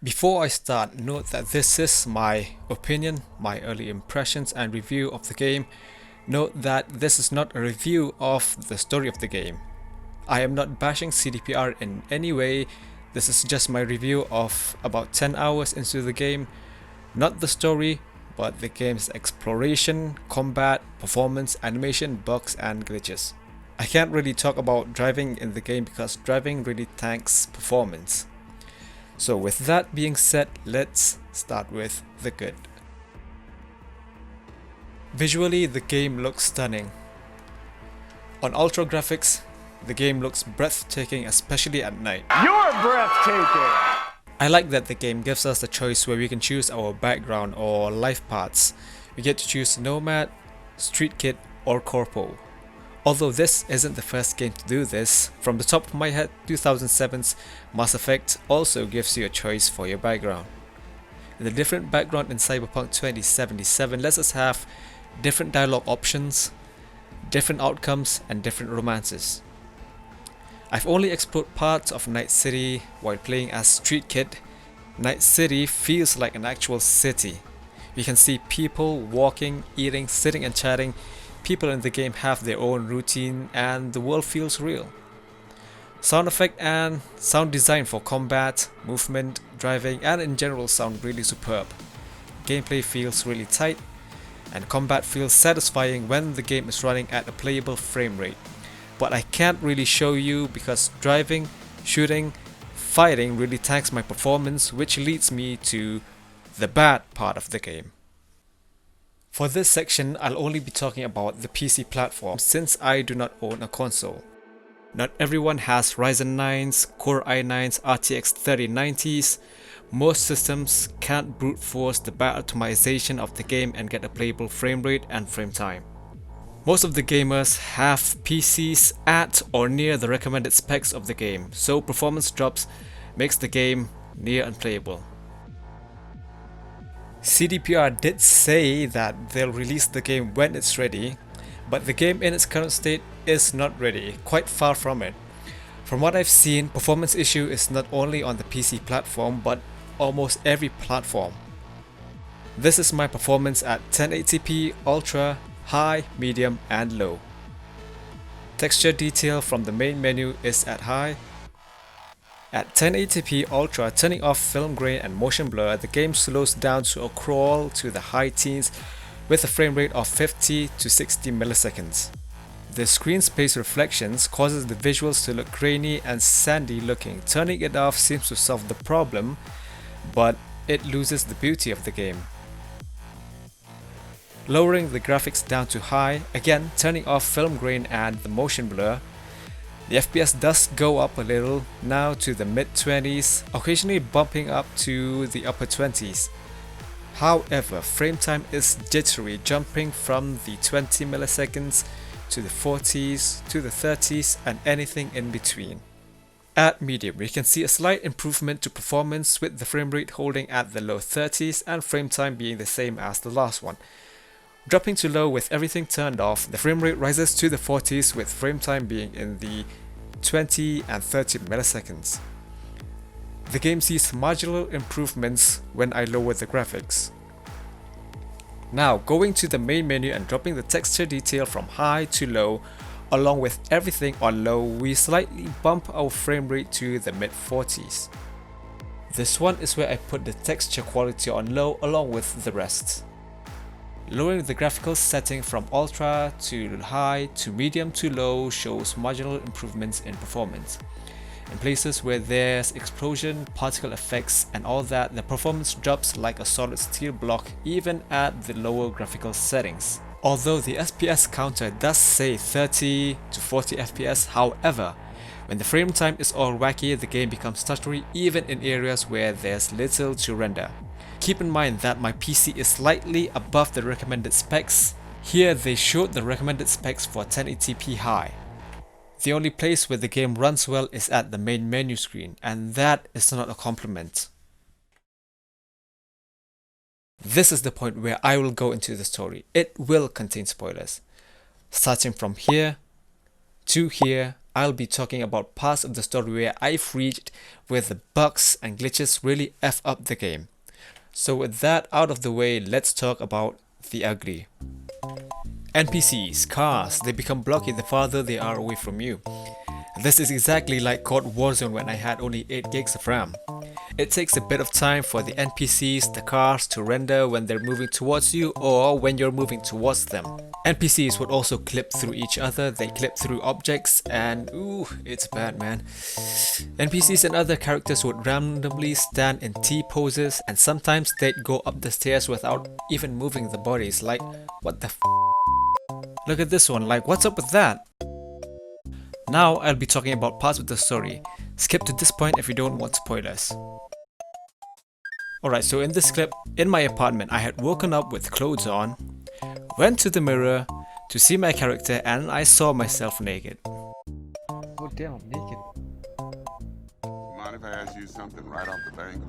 Before I start, note that this is my opinion, my early impressions and review of the game. Note that this is not a review of the story of the game. I am not bashing CDPR in any way. This is just my review of about 10 hours into the game. Not the story, but the game's exploration, combat, performance, animation, bugs and glitches. I can't really talk about driving in the game because driving really tanks performance. So with that being said, let's start with the good. Visually, the game looks stunning. On ultra graphics, the game looks breathtaking, especially at night. You're breathtaking! I like that the game gives us a choice where we can choose our background or life paths. We get to choose Nomad, Street Kid or Corpo. Although this isn't the first game to do this, from the top of my head, 2007's Mass Effect also gives you a choice for your background. The different background in Cyberpunk 2077 lets us have different dialogue options, different outcomes and different romances. I've only explored parts of Night City while playing as Street Kid. Night City feels like an actual city. We can see people walking, eating, sitting and chatting. People in the game have their own routine and the world feels real. Sound effect and sound design for combat, movement, driving and in general sound really superb. Gameplay feels really tight and combat feels satisfying when the game is running at a playable frame rate. But I can't really show you because driving, shooting, fighting really tanks my performance, which leads me to the bad part of the game. For this section, I'll only be talking about the PC platform since I do not own a console. Not everyone has Ryzen 9s, Core i9s, RTX 3090s. Most systems can't brute force the bad optimization of the game and get a playable frame rate and frame time. Most of the gamers have PCs at or near the recommended specs of the game, so performance drops makes the game near unplayable. CDPR did say that they'll release the game when it's ready, but the game in its current state is not ready, quite far from it. From what I've seen, performance issue is not only on the PC platform but almost every platform. This is my performance at 1080p, Ultra, High, Medium and Low. Texture detail from the main menu is at High. At 1080p Ultra, turning off film grain and motion blur, the game slows down to a crawl to the high teens with a frame rate of 50 to 60 milliseconds. The screen space reflections causes the visuals to look grainy and sandy looking. Turning it off seems to solve the problem, but it loses the beauty of the game. Lowering the graphics down to high, again turning off film grain and the motion blur, the FPS does go up a little, now to the mid-20s, occasionally bumping up to the upper 20s. However, frame time is jittery, jumping from the 20 milliseconds to the 40s, to the 30s and anything in between. At medium, we can see a slight improvement to performance with the frame rate holding at the low 30s and frame time being the same as the last one. Dropping to low with everything turned off, the frame rate rises to the 40s with frame time being in the 20 and 30 milliseconds. The game sees marginal improvements when I lower the graphics. Now going to the main menu and dropping the texture detail from high to low, along with everything on low, we slightly bump our frame rate to the mid 40s. This one is where I put the texture quality on low along with the rest. Lowering the graphical setting from ultra to high to medium to low shows marginal improvements in performance. In places where there's explosion, particle effects and all that, the performance drops like a solid steel block even at the lower graphical settings. Although the FPS counter does say 30 to 40 FPS, however, when the frame time is all wacky, the game becomes stuttery even in areas where there's little to render. Keep in mind that my PC is slightly above the recommended specs. Here they showed the recommended specs for 1080p high. The only place where the game runs well is at the main menu screen, and that is not a compliment. This is the point where I will go into the story. It will contain spoilers. Starting from here, to here, I'll be talking about parts of the story where I've reached where the bugs and glitches really F up the game. So with that out of the way, let's talk about the ugly. NPCs, cars, they become blocky the farther they are away from you. This is exactly like COD Warzone when I had only 8 gigs of RAM. It takes a bit of time for the NPCs, the cars to render when they're moving towards you or when you're moving towards them. NPCs would also clip through each other, they clip through objects, and ooh, it's bad, man. NPCs and other characters would randomly stand in T poses, and sometimes they'd go up the stairs without even moving the bodies. Like, what the f? Look at this one, like, what's up with that? Now I'll be talking about parts of the story. Skip to this point if you don't want spoilers. Alright, so in this clip, in my apartment, I had woken up with clothes on, went to the mirror to see my character, and I saw myself naked. Oh damn, I'm naked. Mind if I ask you something right off the bank?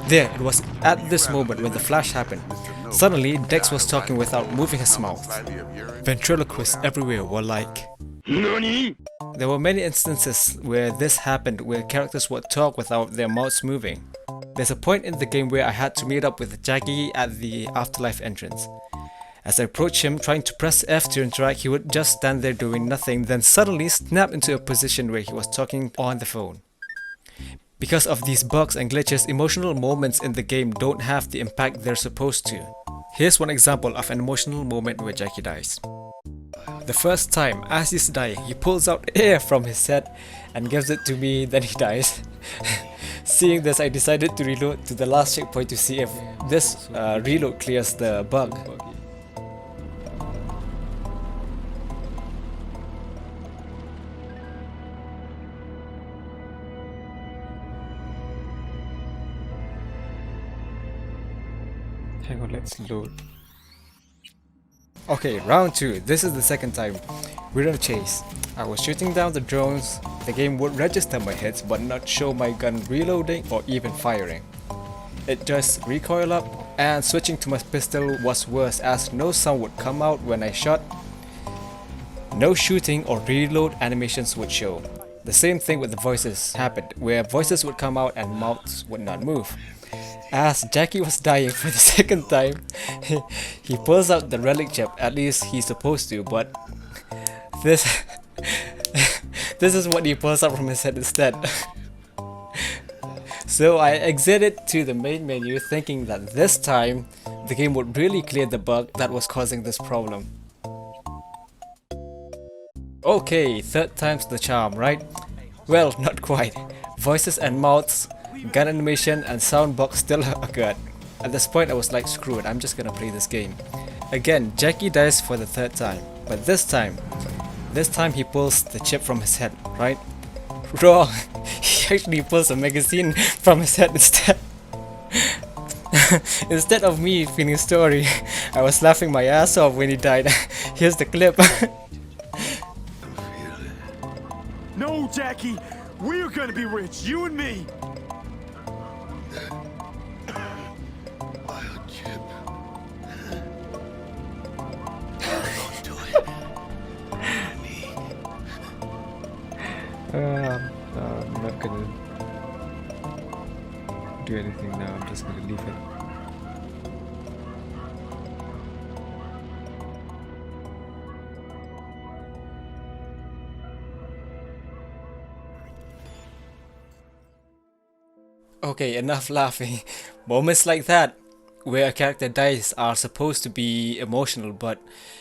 There, it was at this moment when the flash happened. Suddenly, Dex was talking without moving his mouth. Ventriloquists everywhere were like... NANI? There were many instances where this happened, where characters would talk without their mouths moving. There's a point in the game where I had to meet up with Jackie at the Afterlife entrance. As I approached him, trying to press F to interact, he would just stand there doing nothing, then suddenly snap into a position where he was talking on the phone. Because of these bugs and glitches, emotional moments in the game don't have the impact they're supposed to. Here's one example of an emotional moment where Jackie dies. The first time, as he's dying, he pulls out air from his head and gives it to me, then he dies. Seeing this, I decided to reload to the last checkpoint to see if this reload clears the bug. Hang on, let's load. Okay, round 2. This is the second time. We're on a chase. I was shooting down the drones. The game would register my hits but not show my gun reloading or even firing. It just recoiled up, and switching to my pistol was worse as no sound would come out when I shot. No shooting or reload animations would show. The same thing with the voices happened, where voices would come out and mouths would not move. As Jackie was dying for the second time, he pulls out the relic chip, at least he's supposed to, but this is what he pulls out from his head instead. So I exited to the main menu thinking that this time the game would really clear the bug that was causing this problem. Okay, third time's the charm, right? Well, not quite. Voices and mouths, gun animation and sound box still occurred. At this point I was like, screw it, I'm just gonna play this game. Again, Jackie dies for the third time, but this time he pulls the chip from his head, right? Wrong! He actually pulls a magazine from his head instead. Instead of me feeling sorry, I was laughing my ass off when he died. Here's the clip. No, Jackie! We're gonna be rich, you and me! I'm not gonna do anything now, I'm just gonna leave it. Okay, enough laughing. Moments like that, where a character dies, are supposed to be emotional, but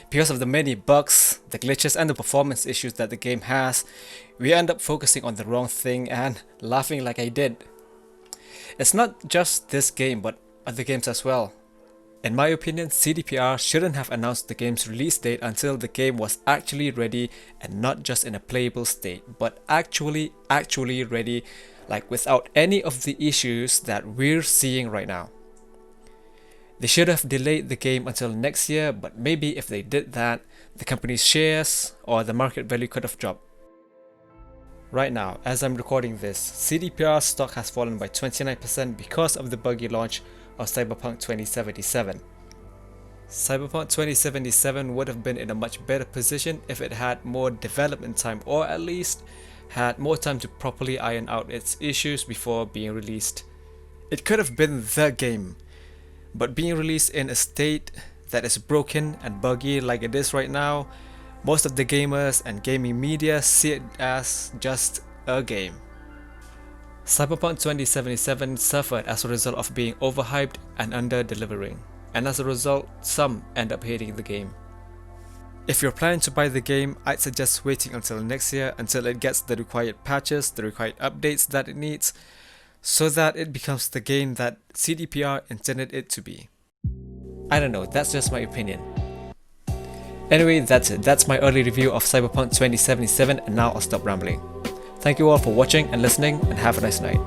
because of the many bugs, the glitches and the performance issues that the game has, we end up focusing on the wrong thing and laughing like I did. It's not just this game, but other games as well. In my opinion, CDPR shouldn't have announced the game's release date until the game was actually ready, and not just in a playable state, but actually ready, like without any of the issues that we're seeing right now. They should have delayed the game until next year, but maybe if they did that, the company's shares or the market value could have dropped. Right now, as I'm recording this, CDPR stock has fallen by 29% because of the buggy launch of Cyberpunk 2077. Cyberpunk 2077 would have been in a much better position if it had more development time, or at least had more time to properly iron out its issues before being released. It could have been the game, but being released in a state that is broken and buggy like it is right now, most of the gamers and gaming media see it as just a game. Cyberpunk 2077 suffered as a result of being overhyped and under-delivering, and as a result, some end up hating the game. If you're planning to buy the game, I'd suggest waiting until next year until it gets the required patches, the required updates that it needs, so that it becomes the game that CDPR intended it to be. I don't know, that's just my opinion. Anyway, that's it. That's my early review of Cyberpunk 2077, and now I'll stop rambling. Thank you all for watching and listening, and have a nice night.